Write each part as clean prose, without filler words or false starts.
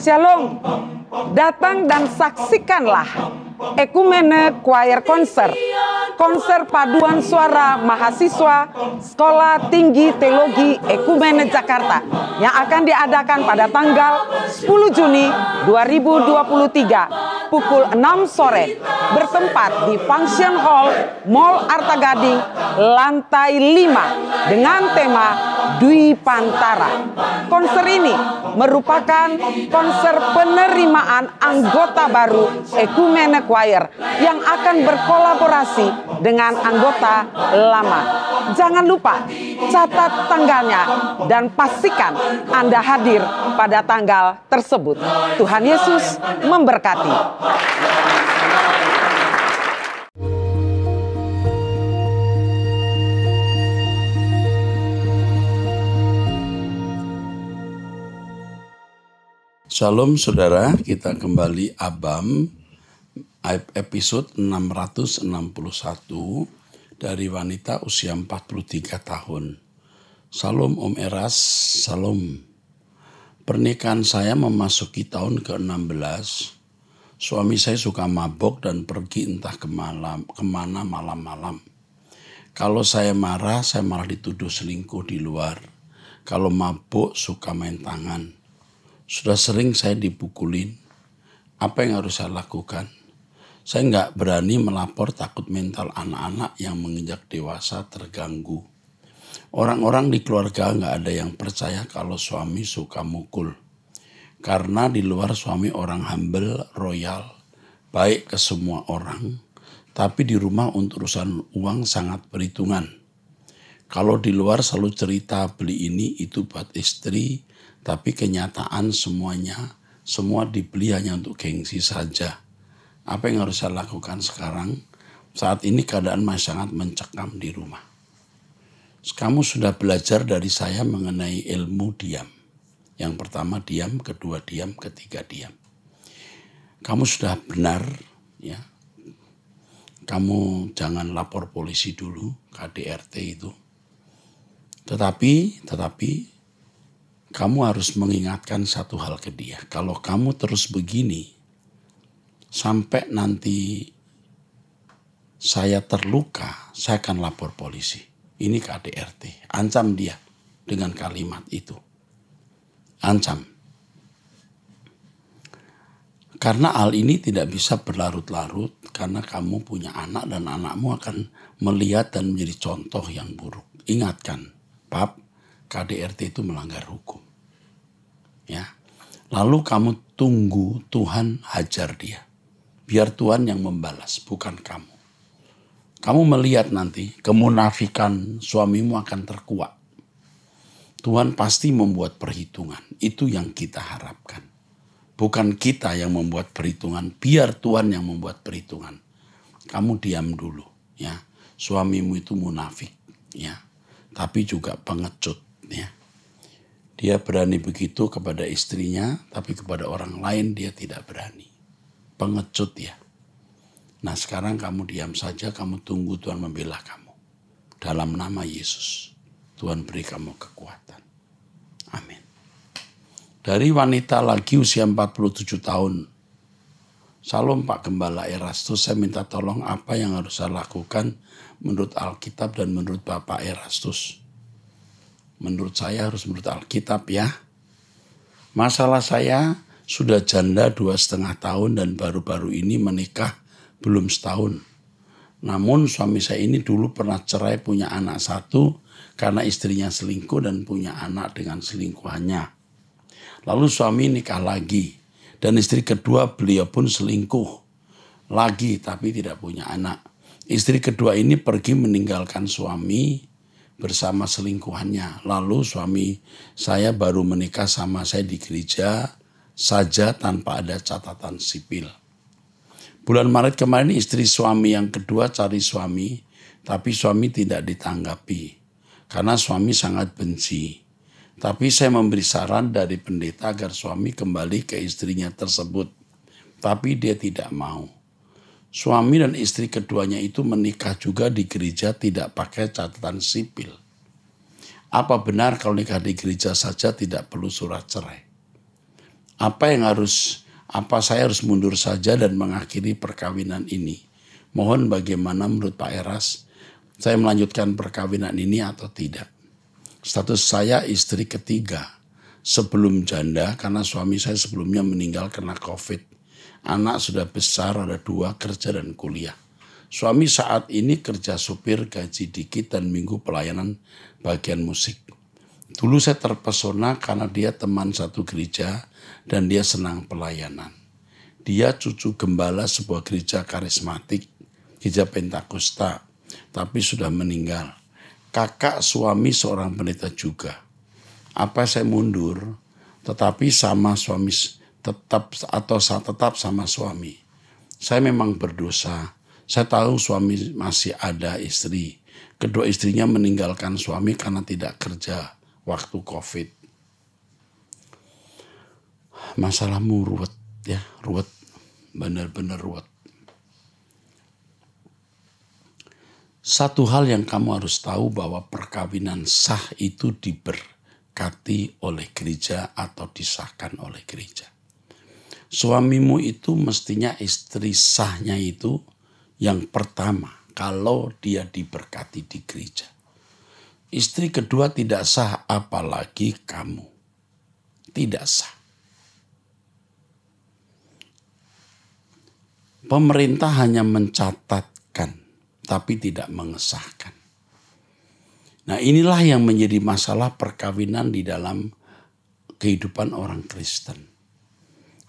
Shalom, datang dan saksikanlah Ekumene Choir Konser. Konser paduan suara mahasiswa Sekolah Tinggi Teologi Ekumene Jakarta yang akan diadakan pada tanggal 10 Juni 2023 pukul 6 sore bertempat di Function Hall Mall Arta Gading lantai 5 dengan tema Dwi Pantara. Konser ini merupakan konser penerimaan anggota baru Ekumene Choir yang akan berkolaborasi dengan anggota lama. Jangan lupa catat tanggalnya dan pastikan Anda hadir pada tanggal tersebut. Tuhan Yesus memberkati. Shalom saudara, kita kembali Abam episode 661 dari wanita usia 43 tahun. Shalom Om Eras, shalom. Pernikahan saya memasuki tahun ke-16. Suami saya suka mabok dan pergi entah kemana malam-malam. Kalau saya marah, saya malah dituduh selingkuh di luar. Kalau mabuk suka main tangan. Sudah sering saya dipukulin. Apa yang harus saya lakukan? Saya nggak berani melapor, takut mental anak-anak yang menginjak dewasa terganggu. Orang-orang di keluarga nggak ada yang percaya kalau suami suka mukul. Karena di luar suami orang humble, royal, baik ke semua orang. Tapi di rumah untuk urusan uang sangat perhitungan. Kalau di luar selalu cerita beli ini itu buat istri, tapi kenyataan semua dibeli hanya untuk gengsi saja. Apa yang harus saya lakukan sekarang? Saat ini keadaan masih sangat mencekam di rumah. Kamu sudah belajar dari saya mengenai ilmu diam. Yang pertama diam, kedua diam, ketiga diam. Kamu sudah benar, ya. Kamu jangan lapor polisi dulu, KDRT itu. Tetapi kamu harus mengingatkan satu hal ke dia. Kalau kamu terus begini, sampai nanti saya terluka, saya akan lapor polisi. Ini KDRT. Ancam dia dengan kalimat itu. Ancam. Karena hal ini tidak bisa berlarut-larut, karena kamu punya anak dan anakmu akan melihat dan menjadi contoh yang buruk. Ingatkan, Pap, KDRT itu melanggar hukum. Ya. Lalu kamu tunggu Tuhan hajar dia. Biar Tuhan yang membalas, bukan kamu. Kamu melihat nanti kemunafikan suamimu akan terkuak. Tuhan pasti membuat perhitungan. Itu yang kita harapkan. Bukan kita yang membuat perhitungan, biar Tuhan yang membuat perhitungan. Kamu diam dulu, ya. Suamimu itu munafik, ya. Tapi juga pengecut, ya. Dia berani begitu kepada istrinya, tapi kepada orang lain dia tidak berani. Pengecut ya. Nah sekarang kamu diam saja, kamu tunggu Tuhan membela kamu. Dalam nama Yesus, Tuhan beri kamu kekuatan. Amin. Dari wanita lagi usia 47 tahun. Salam Pak Gembala Erastus, saya minta tolong apa yang harus saya lakukan menurut Alkitab dan menurut Bapak Erastus. Menurut saya harus menurut Alkitab ya. Masalah saya sudah janda 2,5 tahun dan baru-baru ini menikah belum setahun. Namun suami saya ini dulu pernah cerai, punya anak 1 karena istrinya selingkuh dan punya anak dengan selingkuhannya. Lalu suami nikah lagi dan istri kedua beliau pun selingkuh lagi tapi tidak punya anak. Istri kedua ini pergi meninggalkan suami bersama selingkuhannya. Lalu suami saya baru menikah sama saya di gereja saja tanpa ada catatan sipil. Bulan Maret kemarin istri suami yang kedua cari suami, tapi suami tidak ditanggapi karena suami sangat benci. Tapi saya memberi saran dari pendeta agar suami kembali ke istrinya tersebut, tapi dia tidak mau. Suami dan istri keduanya itu menikah juga di gereja tidak pakai catatan sipil. Apa benar kalau nikah di gereja saja tidak perlu surat cerai? Apa saya harus mundur saja dan mengakhiri perkawinan ini? Mohon bagaimana menurut Pak Eras, saya melanjutkan perkawinan ini atau tidak? Status saya istri ketiga, sebelum janda karena suami saya sebelumnya meninggal karena COVID. Anak sudah besar, ada 2, kerja dan kuliah. Suami saat ini kerja supir, gaji dikit dan minggu pelayanan bagian musik. Dulu saya terpesona karena dia teman satu gereja dan dia senang pelayanan. Dia cucu gembala sebuah gereja karismatik, gereja Pentakosta, tapi sudah meninggal. Kakak suami seorang pendeta juga. Apa saya mundur, tetapi sama suami tetap sama suami. Saya memang berdosa. Saya tahu suami masih ada istri. Kedua istrinya meninggalkan suami karena tidak kerja waktu COVID. Masalahmu ruwet ya, ruwet. Benar-benar ruwet. Satu hal yang kamu harus tahu bahwa perkawinan sah itu diberkati oleh gereja atau disahkan oleh gereja. Suamimu itu mestinya istri sahnya itu yang pertama kalau dia diberkati di gereja. Istri kedua tidak sah apalagi kamu. Tidak sah. Pemerintah hanya mencatatkan tapi tidak mengesahkan. Nah, inilah yang menjadi masalah perkawinan di dalam kehidupan orang Kristen.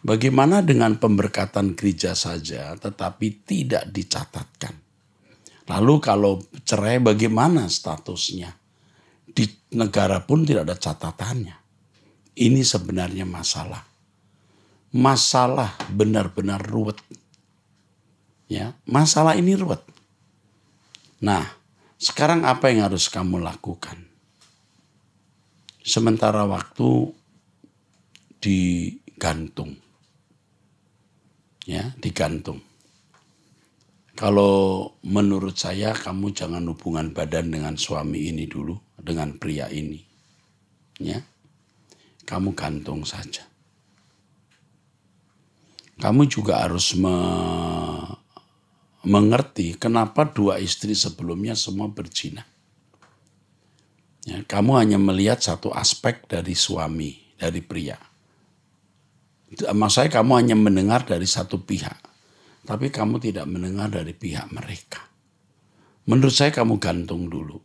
Bagaimana dengan pemberkatan gereja saja tetapi tidak dicatatkan? Lalu kalau cerai bagaimana statusnya? Di negara pun tidak ada catatannya. Ini sebenarnya masalah. Masalah benar-benar ruwet. Ya, masalah ini ruwet. Nah, sekarang apa yang harus kamu lakukan? Sementara waktu digantung. Ya, digantung. Kalau menurut saya kamu jangan hubungan badan dengan suami ini dulu, dengan pria ini. Ya. Kamu gantung saja. Kamu juga harus mengerti kenapa 2 istri sebelumnya semua berzina. Ya, kamu hanya melihat satu aspek dari suami, dari pria. Maksudnya kamu hanya mendengar dari satu pihak. Tapi kamu tidak mendengar dari pihak mereka. Menurut saya kamu gantung dulu.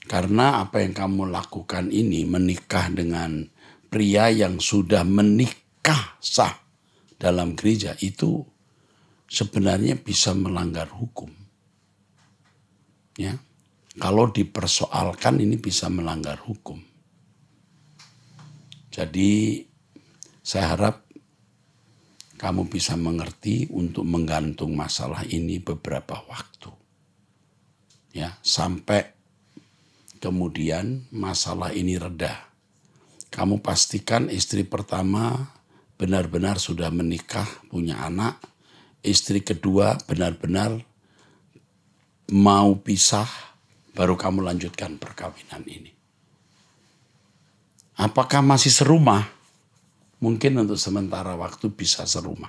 Karena apa yang kamu lakukan ini menikah dengan pria yang sudah menikah sah dalam gereja itu sebenarnya bisa melanggar hukum. Ya. Kalau dipersoalkan ini bisa melanggar hukum. Jadi saya harap kamu bisa mengerti untuk menggantung masalah ini beberapa waktu. Ya, sampai kemudian masalah ini reda. Kamu pastikan istri pertama benar-benar sudah menikah, punya anak. Istri kedua benar-benar mau pisah, baru kamu lanjutkan perkawinan ini. Apakah masih serumah? Mungkin untuk sementara waktu bisa serumah.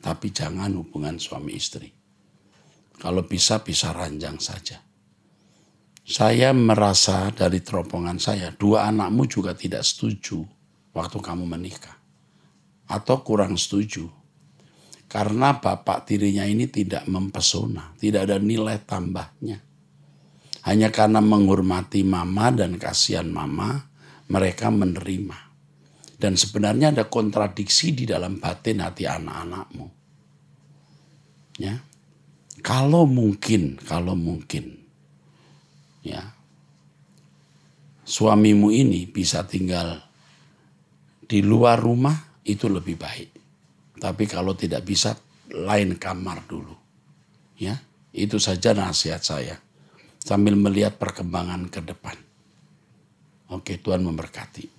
Tapi jangan hubungan suami istri. Kalau bisa ranjang saja. Saya merasa dari teropongan saya, 2 anakmu juga tidak setuju waktu kamu menikah. Atau kurang setuju. Karena bapak tirinya ini tidak mempesona. Tidak ada nilai tambahnya. Hanya karena menghormati mama dan kasihan mama, mereka menerima. Dan sebenarnya ada kontradiksi di dalam batin hati anak-anakmu. Ya. Kalau mungkin, ya, suamimu ini bisa tinggal di luar rumah, itu lebih baik. Tapi kalau tidak bisa, lain kamar dulu. Ya, itu saja nasihat saya. Sambil melihat perkembangan ke depan. Oke, Tuhan memberkati.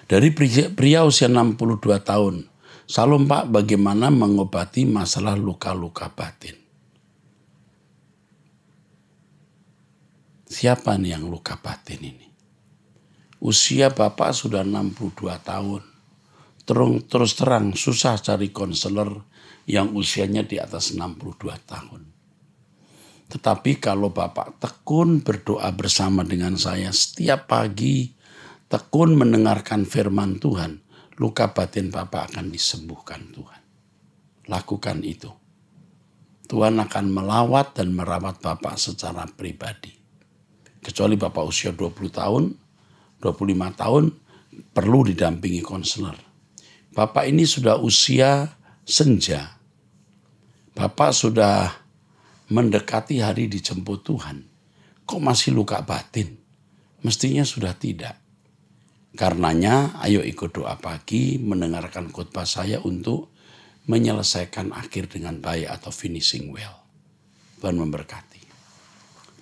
Dari pria usia 62 tahun, Salam Pak, bagaimana mengobati masalah luka-luka batin? Siapa nih yang luka batin ini? Usia Bapak sudah 62 tahun. Terus terang susah cari konselor yang usianya di atas 62 tahun. Tetapi kalau Bapak tekun berdoa bersama dengan saya setiap pagi, tekun mendengarkan firman Tuhan, luka batin Bapak akan disembuhkan Tuhan. Lakukan itu. Tuhan akan melawat dan merawat Bapak secara pribadi. Kecuali Bapak usia 20 tahun, 25 tahun, perlu didampingi konselor. Bapak ini sudah usia senja. Bapak sudah mendekati hari dijemput Tuhan. Kok masih luka batin? Mestinya sudah tidak. Karenanya, ayo ikut doa pagi, mendengarkan khotbah saya untuk menyelesaikan akhir dengan baik atau finishing well. Tuhan memberkati.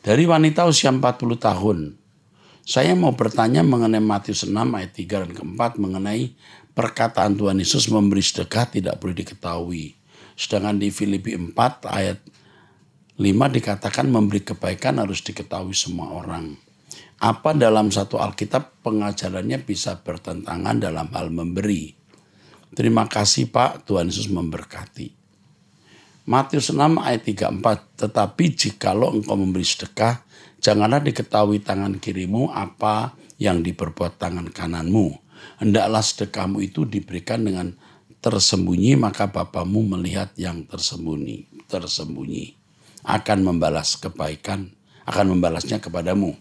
Dari wanita usia 40 tahun, saya mau bertanya mengenai Matius 6 ayat 3 dan keempat mengenai perkataan Tuhan Yesus memberi sedekah tidak boleh diketahui. Sedangkan di Filipi 4 ayat 5 dikatakan memberi kebaikan harus diketahui semua orang. Apa dalam satu Alkitab pengajarannya bisa bertentangan dalam hal memberi? Terima kasih Pak, Tuhan Yesus memberkati. Matius 6 ayat 34, tetapi jikalau engkau memberi sedekah, janganlah diketahui tangan kirimu apa yang diperbuat tangan kananmu. Hendaklah sedekahmu itu diberikan dengan tersembunyi, maka Bapamu melihat yang tersembunyi. Akan membalas kebaikan, akan membalasnya kepadamu.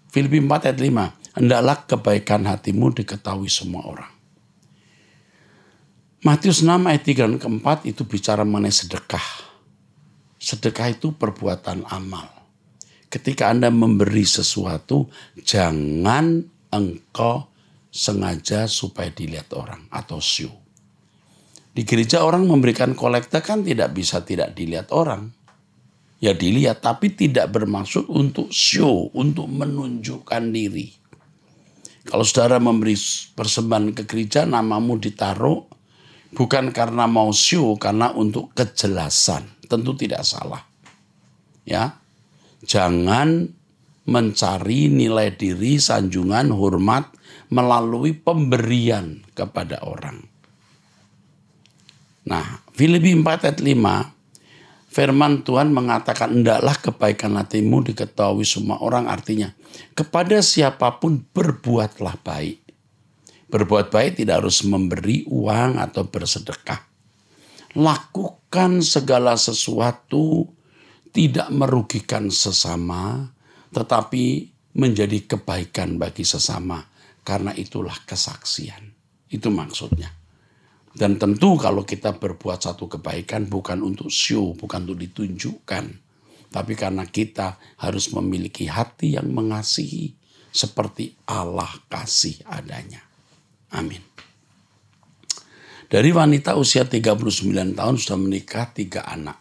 Filipi 4 ayat 5, hendaklah kebaikan hatimu diketahui semua orang. Matius 6 ayat 3 dan keempat itu bicara mengenai sedekah. Sedekah itu perbuatan amal. Ketika Anda memberi sesuatu, jangan engkau sengaja supaya dilihat orang atau show. Di gereja orang memberikan kolekte kan tidak bisa tidak dilihat orang. Ya dilihat, tapi tidak bermaksud untuk show, untuk menunjukkan diri. Kalau saudara memberi persembahan ke gereja, namamu ditaruh, bukan karena mau show, karena untuk kejelasan. Tentu tidak salah. Ya, jangan mencari nilai diri, sanjungan, hormat melalui pemberian kepada orang. Nah, Filipi 4 ayat 5, firman Tuhan mengatakan, hendaklah kebaikan hatimu diketahui semua orang. Artinya, kepada siapapun berbuatlah baik. Berbuat baik tidak harus memberi uang atau bersedekah. Lakukan segala sesuatu tidak merugikan sesama, tetapi menjadi kebaikan bagi sesama. Karena itulah kesaksian. Itu maksudnya. Dan tentu kalau kita berbuat satu kebaikan bukan untuk show, bukan untuk ditunjukkan. Tapi karena kita harus memiliki hati yang mengasihi seperti Allah kasih adanya. Amin. Dari wanita usia 39 tahun sudah menikah 3 anak.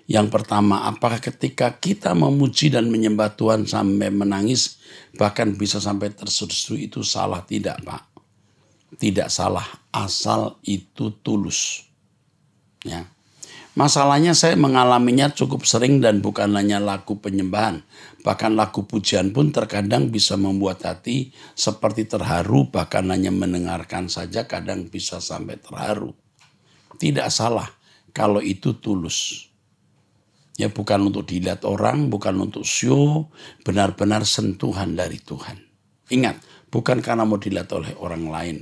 Yang pertama, apakah ketika kita memuji dan menyembah Tuhan sampai menangis, bahkan bisa sampai terseduh itu salah? Tidak, Pak. Tidak salah, asal itu tulus. Ya. Masalahnya saya mengalaminya cukup sering dan bukan hanya lagu penyembahan. Bahkan lagu pujian pun terkadang bisa membuat hati seperti terharu, bahkan hanya mendengarkan saja kadang bisa sampai terharu. Tidak salah kalau itu tulus. Ya, bukan untuk dilihat orang, bukan untuk show, benar-benar sentuhan dari Tuhan. Ingat, bukan karena mau dilihat oleh orang lain.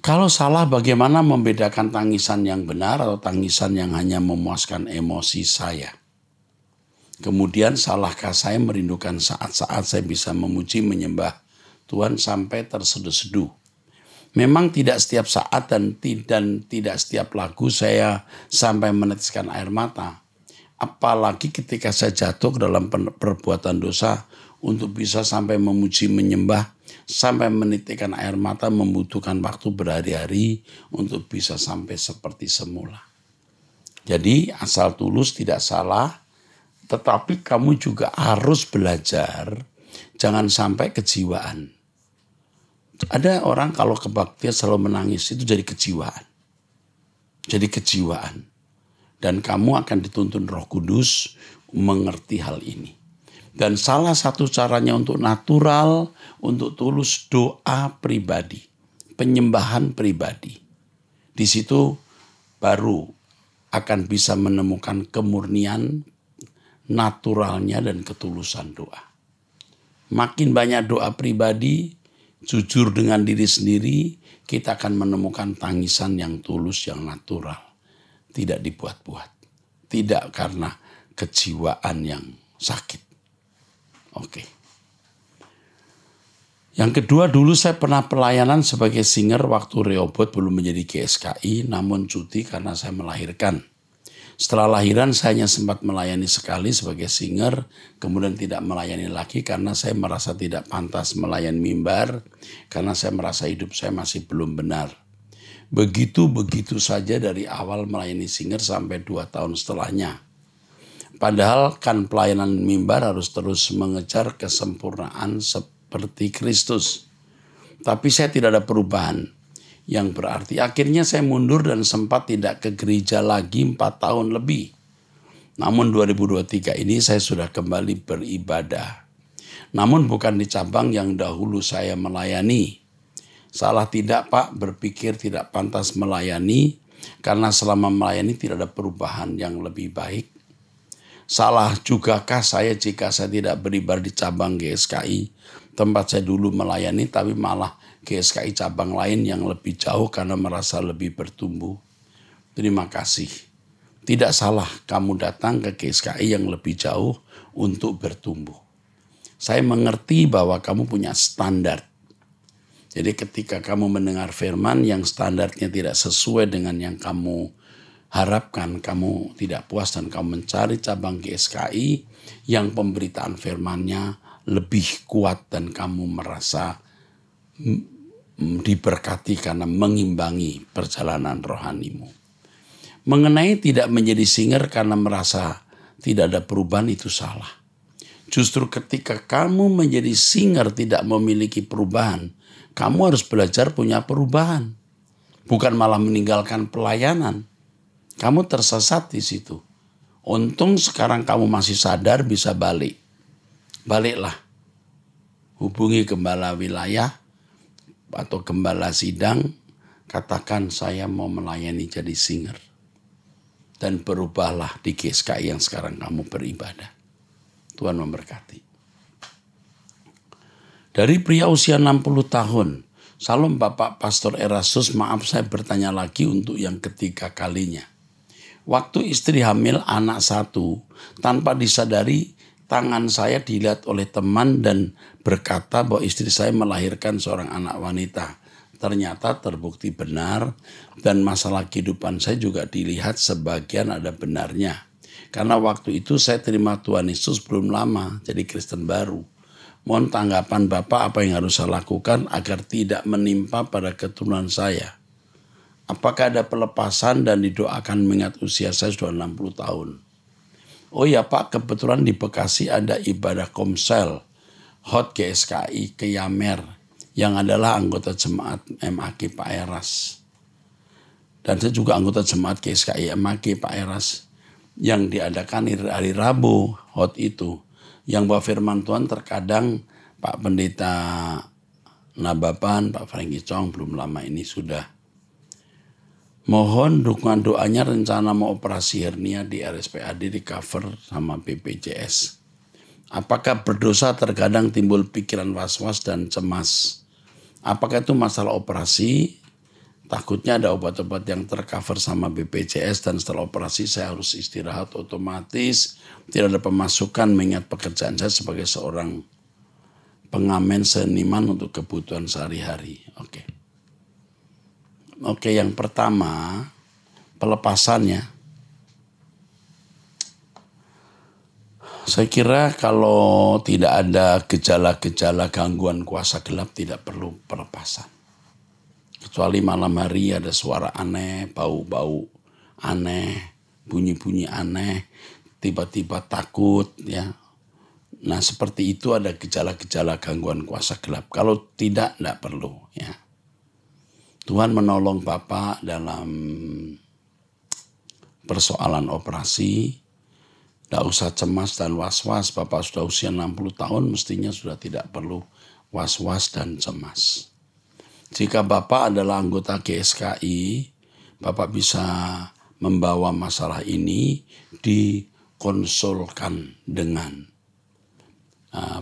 Kalau salah, bagaimana membedakan tangisan yang benar atau tangisan yang hanya memuaskan emosi saya? Kemudian, salahkah saya merindukan saat-saat saya bisa memuji, menyembah Tuhan sampai terseduh-seduh? Memang tidak setiap saat dan tidak setiap lagu saya sampai meneteskan air mata. Apalagi ketika saya jatuh ke dalam perbuatan dosa, untuk bisa sampai memuji, menyembah, sampai menitikkan air mata membutuhkan waktu berhari-hari untuk bisa sampai seperti semula. Jadi asal tulus tidak salah, tetapi kamu juga harus belajar, jangan sampai kejiwaan. Ada orang kalau kebaktian selalu menangis, itu jadi kejiwaan. Jadi kejiwaan. Dan kamu akan dituntun Roh Kudus mengerti hal ini. Dan salah satu caranya untuk natural, untuk tulus, doa pribadi, penyembahan pribadi. Di situ baru akan bisa menemukan kemurnian, naturalnya dan ketulusan doa. Makin banyak doa pribadi, jujur dengan diri sendiri, kita akan menemukan tangisan yang tulus, yang natural. Tidak dibuat-buat. Tidak karena kejiwaan yang sakit. Oke. Yang kedua, dulu saya pernah pelayanan sebagai singer waktu Rehoboth belum menjadi GSKI, namun cuti karena saya melahirkan. Setelah lahiran saya hanya sempat melayani sekali sebagai singer, kemudian tidak melayani lagi karena saya merasa tidak pantas melayani mimbar, karena saya merasa hidup saya masih belum benar. Begitu saja dari awal melayani singer sampai 2 tahun setelahnya. Padahal kan pelayanan mimbar harus terus mengejar kesempurnaan seperti Kristus. Tapi saya tidak ada perubahan. Yang berarti akhirnya saya mundur dan sempat tidak ke gereja lagi 4 tahun lebih. Namun 2023 ini saya sudah kembali beribadah. Namun bukan di cabang yang dahulu saya melayani. Salah tidak Pak berpikir tidak pantas melayani karena selama melayani tidak ada perubahan yang lebih baik. Salah jugakah saya jika saya tidak beribadah di cabang GSKI, tempat saya dulu melayani, tapi malah GSKI cabang lain yang lebih jauh karena merasa lebih bertumbuh? Terima kasih. Tidak salah kamu datang ke GSKI yang lebih jauh untuk bertumbuh. Saya mengerti bahwa kamu punya standar. Jadi ketika kamu mendengar firman yang standarnya tidak sesuai dengan yang kamu harapkan, kamu tidak puas dan kamu mencari cabang GSKI yang pemberitaan firman-Nya lebih kuat dan kamu merasa diberkati karena mengimbangi perjalanan rohanimu. Mengenai tidak menjadi singer karena merasa tidak ada perubahan, itu salah. Justru ketika kamu menjadi singer tidak memiliki perubahan, kamu harus belajar punya perubahan. Bukan malah meninggalkan pelayanan. Kamu tersesat di situ. Untung sekarang kamu masih sadar bisa balik. Baliklah. Hubungi gembala wilayah atau gembala sidang. Katakan saya mau melayani jadi singer. Dan berubahlah di GSKI yang sekarang kamu beribadah. Tuhan memberkati. Dari pria usia 60 tahun. Salam Bapak Pastor Erastus, maaf saya bertanya lagi untuk yang ketiga kalinya. Waktu istri hamil anak 1, tanpa disadari tangan saya dilihat oleh teman dan berkata bahwa istri saya melahirkan seorang anak wanita. Ternyata terbukti benar dan masalah kehidupan saya juga dilihat sebagian ada benarnya. Karena waktu itu saya terima Tuhan Yesus belum lama jadi Kristen baru. Mohon tanggapan Bapak apa yang harus saya lakukan agar tidak menimpa pada keturunan saya. Apakah ada pelepasan dan didoakan mengingat usia saya sudah 60 tahun. Oh ya Pak, kebetulan di Bekasi ada ibadah Komsel, Hot GSKI Keyamer, yang adalah anggota jemaat MAG Pak Eras. Dan saya juga anggota jemaat GSKI MAG Pak Eras, yang diadakan hari Rabu, Hot itu. Yang bawa firman Tuhan terkadang Pak Pendeta Nababan, Pak Franky Chong belum lama ini sudah. Mohon dukungan doanya rencana mau operasi hernia di RSPAD di cover sama BPJS. Apakah berdosa terkadang timbul pikiran was-was dan cemas? Apakah itu masalah operasi? Takutnya ada obat-obat yang tercover sama BPJS dan setelah operasi saya harus istirahat otomatis. Tidak ada pemasukan mengingat pekerjaan saya sebagai seorang pengamen seniman untuk kebutuhan sehari-hari. Oke, yang pertama pelepasannya. Saya kira kalau tidak ada gejala-gejala gangguan kuasa gelap tidak perlu pelepasan. Kecuali malam hari ada suara aneh, bau-bau aneh, bunyi-bunyi aneh, tiba-tiba takut ya. Nah seperti itu ada gejala-gejala gangguan kuasa gelap. Kalau tidak perlu ya. Tuhan menolong Bapak dalam persoalan operasi Tidak usah cemas dan was-was. Bapak sudah usia 60 tahun, mestinya sudah tidak perlu was-was dan cemas. Jika Bapak adalah anggota GSKI, Bapak bisa membawa masalah ini dikonsulkan dengan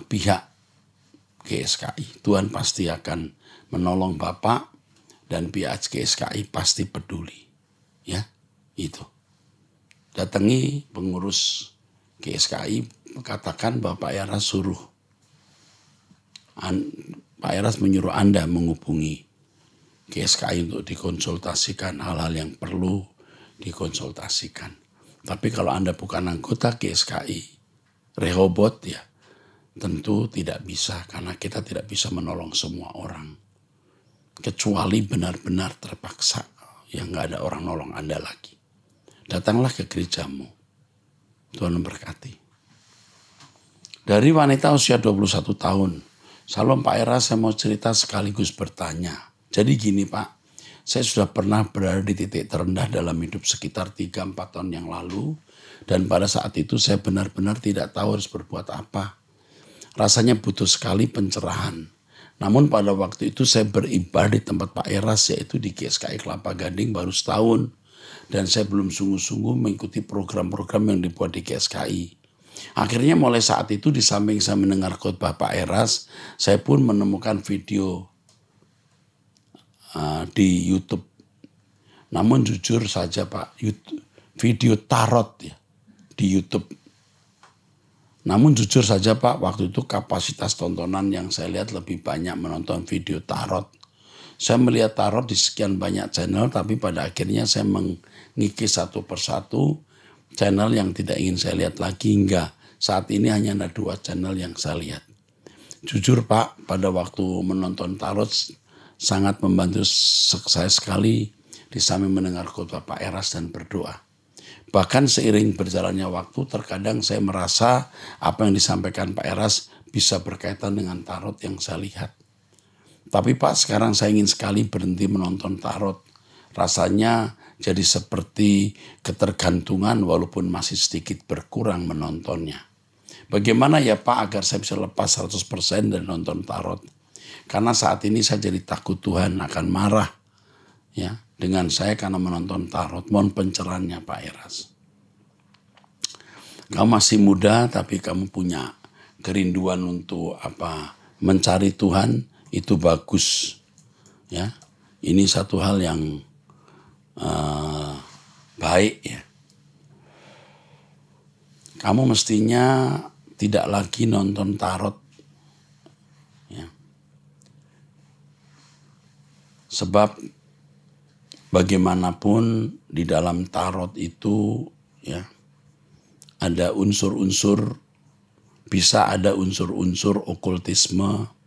pihak GSKI. Tuhan pasti akan menolong Bapak dan pihak GSKI pasti peduli. Ya, itu. Datangi pengurus GSKI, katakan Bapak Eras suruh. Pak Eras menyuruh Anda menghubungi GSKI untuk dikonsultasikan hal-hal yang perlu dikonsultasikan. Tapi kalau Anda bukan anggota GSKI, Rehoboth ya, tentu tidak bisa karena kita tidak bisa menolong semua orang. Kecuali benar-benar terpaksa, yang nggak ada orang nolong Anda lagi. Datanglah ke gerejamu. Tuhan memberkati. Dari wanita usia 21 tahun, Salam Pak Eras, saya mau cerita sekaligus bertanya. Jadi gini Pak, saya sudah pernah berada di titik terendah dalam hidup sekitar 3-4 tahun yang lalu. Dan pada saat itu saya benar-benar tidak tahu harus berbuat apa. Rasanya butuh sekali pencerahan. Namun pada waktu itu saya beribadah di tempat Pak Eras, yaitu di GSKI Kelapa Gading baru setahun. Dan saya belum sungguh-sungguh mengikuti program-program yang dibuat di GSKI. Akhirnya mulai saat itu di samping saya mendengar khotbah Pak Eras, saya pun menemukan video di YouTube. Namun jujur saja Pak, video tarot ya di YouTube. Namun jujur saja Pak, waktu itu kapasitas tontonan yang saya lihat lebih banyak menonton video tarot. Saya melihat tarot di sekian banyak channel, tapi pada akhirnya saya mengikis satu persatu channel yang tidak ingin saya lihat lagi, hingga saat ini hanya ada 2 channel yang saya lihat. Jujur Pak, pada waktu menonton tarot sangat membantu saya sekali di samping mendengar khotbah Pak Eras dan berdoa. Bahkan seiring berjalannya waktu, terkadang saya merasa apa yang disampaikan Pak Eras bisa berkaitan dengan tarot yang saya lihat. Tapi Pak, sekarang saya ingin sekali berhenti menonton tarot. Rasanya jadi seperti ketergantungan walaupun masih sedikit berkurang menontonnya. Bagaimana ya Pak agar saya bisa lepas 100% dari nonton tarot? Karena saat ini saya jadi takut Tuhan akan marah ya dengan saya karena menonton tarot. Mohon pencerahannya Pak Eras. Kamu masih muda tapi kamu punya kerinduan untuk mencari Tuhan. Itu bagus, ya. Ini satu hal yang baik, ya. Kamu mestinya tidak lagi nonton tarot, ya. Sebab bagaimanapun di dalam tarot itu, ya, ada unsur-unsur, bisa ada unsur-unsur okultisme,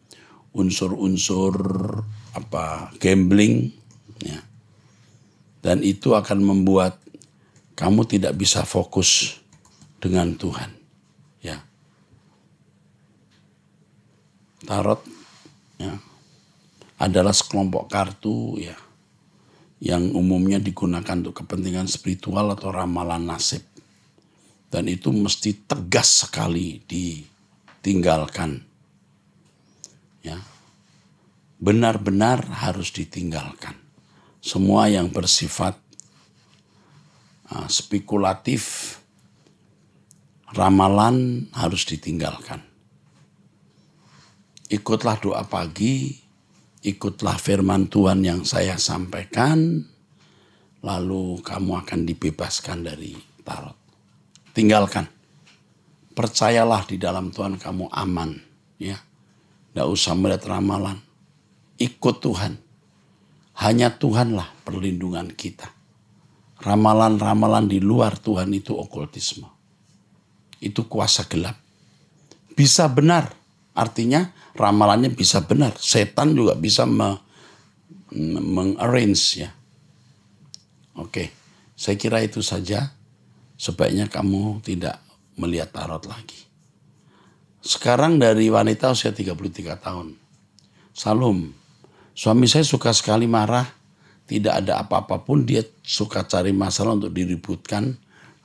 unsur-unsur gambling ya. Dan itu akan membuat kamu tidak bisa fokus dengan Tuhan ya. Tarot ya adalah sekelompok kartu ya yang umumnya digunakan untuk kepentingan spiritual atau ramalan nasib. Dan itu mesti tegas sekali ditinggalkan. Ya, benar-benar harus ditinggalkan. Semua yang bersifat spekulatif, ramalan harus ditinggalkan. Ikutlah doa pagi, ikutlah firman Tuhan yang saya sampaikan, lalu kamu akan dibebaskan dari tarot. Tinggalkan. Percayalah di dalam Tuhan kamu aman, ya. Tidak usah melihat ramalan. Ikut Tuhan. Hanya Tuhanlah perlindungan kita. Ramalan-ramalan di luar Tuhan itu okultisme. Itu kuasa gelap. Bisa benar. Artinya ramalannya bisa benar. Setan juga bisa mengarrange ya. Oke. Saya kira itu saja. Sebaiknya kamu tidak melihat tarot lagi. Sekarang dari wanita usia 33 tahun. Salam, suami saya suka sekali marah. Tidak ada apa-apa pun dia suka cari masalah untuk diributkan.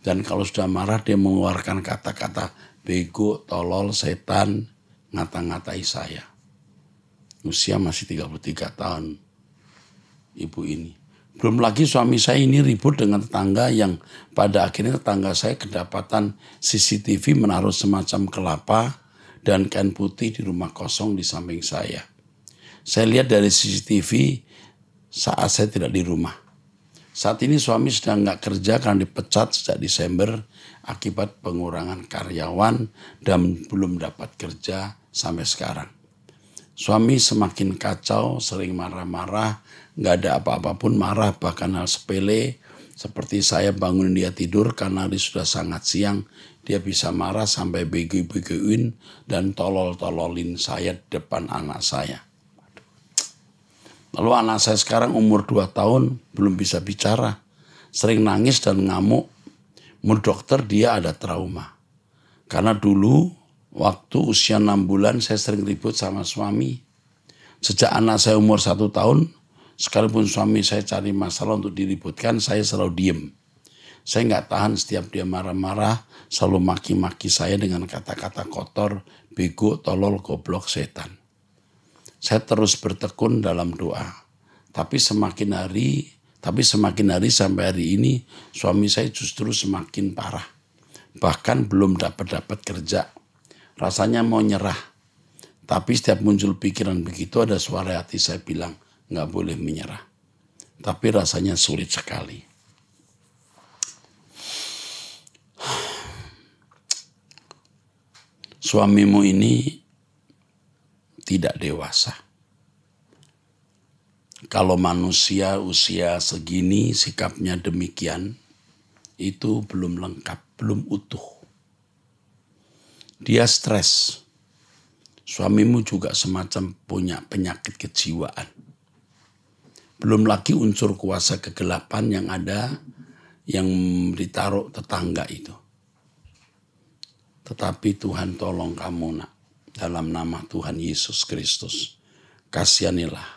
Dan kalau sudah marah dia mengeluarkan kata-kata bego, tolol, setan, ngata-ngatai saya. Usia masih 33 tahun ibu ini. Belum lagi suami saya ini ribut dengan tetangga yang pada akhirnya tetangga saya kedapatan CCTV menaruh semacam kelapa dan kain putih di rumah kosong di samping saya. Saya lihat dari CCTV saat saya tidak di rumah. Saat ini suami sedang nggak kerja karena dipecat sejak Desember akibat pengurangan karyawan dan belum dapat kerja sampai sekarang. Suami semakin kacau, sering marah-marah, nggak ada apa-apa pun marah, bahkan hal sepele seperti saya bangunin dia tidur karena dia sudah sangat siang, dia bisa marah sampai bego-begoin dan tolol-tololin saya di depan anak saya. Lalu anak saya sekarang umur 2 tahun belum bisa bicara, sering nangis dan ngamuk. Menurut dokter dia ada trauma. Karena dulu waktu usia 6 bulan saya sering ribut sama suami. Sejak anak saya umur 1 tahun, sekalipun suami saya cari masalah untuk diributkan, saya selalu diem. Saya nggak tahan setiap dia marah-marah, selalu maki-maki saya dengan kata-kata kotor, bego, tolol, goblok, setan. Saya terus bertekun dalam doa. Tapi semakin hari sampai hari ini, suami saya justru semakin parah. Bahkan belum dapat kerja. Rasanya mau nyerah. Tapi setiap muncul pikiran begitu ada suara hati saya bilang, nggak boleh menyerah. Tapi rasanya sulit sekali. Suamimu ini tidak dewasa. Kalau manusia usia segini sikapnya demikian, itu belum lengkap, belum utuh. Dia stres. Suamimu juga semacam punya penyakit kejiwaan. Belum lagi unsur kuasa kegelapan yang ada, yang ditaruh tetangga itu. Tetapi Tuhan tolong kamu nak, dalam nama Tuhan Yesus Kristus. Kasihanilah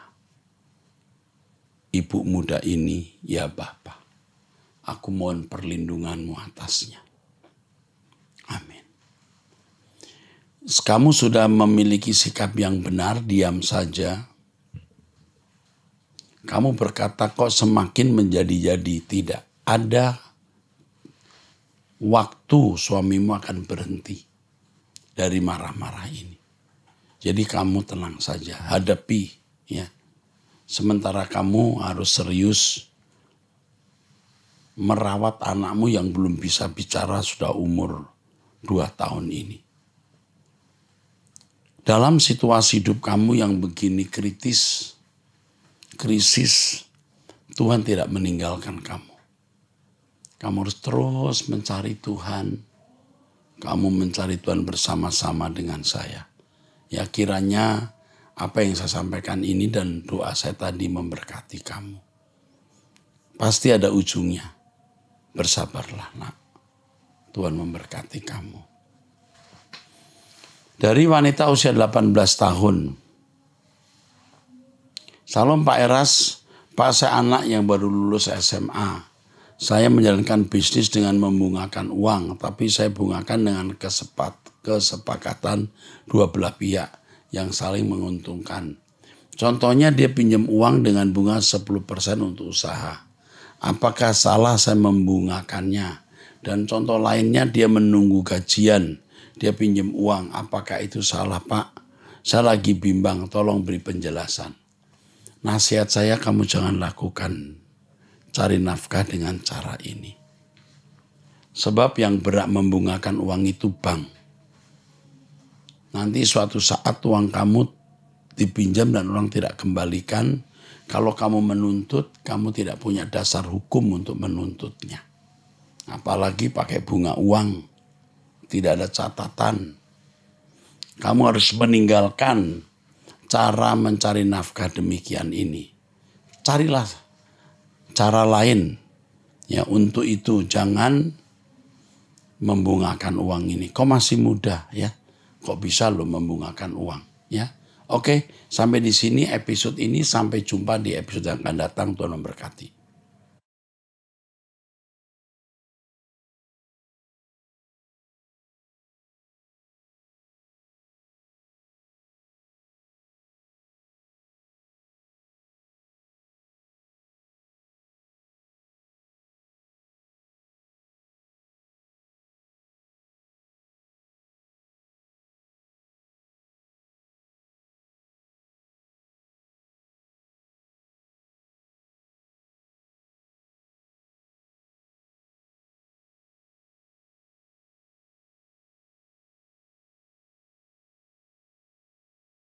ibu muda ini, ya Bapa. Aku mohon perlindunganmu atasnya. Amin. Kamu sudah memiliki sikap yang benar, diam saja. Kamu berkata kok semakin menjadi-jadi. Tidak. Ada waktu suamimu akan berhenti dari marah-marah ini. Jadi kamu tenang saja, hadapi ya. Sementara kamu harus serius merawat anakmu yang belum bisa bicara sudah umur 2 tahun ini. Dalam situasi hidup kamu yang begini krisis, Tuhan tidak meninggalkan kamu. Kamu harus terus mencari Tuhan. Kamu mencari Tuhan bersama-sama dengan saya. Ya kiranya apa yang saya sampaikan ini dan doa saya tadi memberkati kamu. Pasti ada ujungnya. Bersabarlah nak. Tuhan memberkati kamu. Dari wanita usia 18 tahun. Salam Pak Eras, Pak saya anak yang baru lulus SMA. Saya menjalankan bisnis dengan membungakan uang, tapi saya bungakan dengan kesepakatan dua belah pihak yang saling menguntungkan. Contohnya dia pinjam uang dengan bunga 10% untuk usaha. Apakah salah saya membungakannya? Dan contoh lainnya dia menunggu gajian. Dia pinjam uang. Apakah itu salah Pak? Saya lagi bimbang, tolong beri penjelasan. Nasihat saya kamu jangan lakukan. Cari nafkah dengan cara ini. Sebab yang berhak membungakan uang itu bank. Nanti suatu saat uang kamu dipinjam dan orang tidak kembalikan. Kalau kamu menuntut, kamu tidak punya dasar hukum untuk menuntutnya. Apalagi pakai bunga uang. Tidak ada catatan. Kamu harus meninggalkan cara mencari nafkah demikian ini. Carilah cara lain. Ya, untuk itu jangan membungakan uang ini. Kau masih muda ya. Kok bisa lo membungakan uang ya. Oke, sampai di sini episode ini. Sampai jumpa di episode yang akan datang. Tuhan memberkati.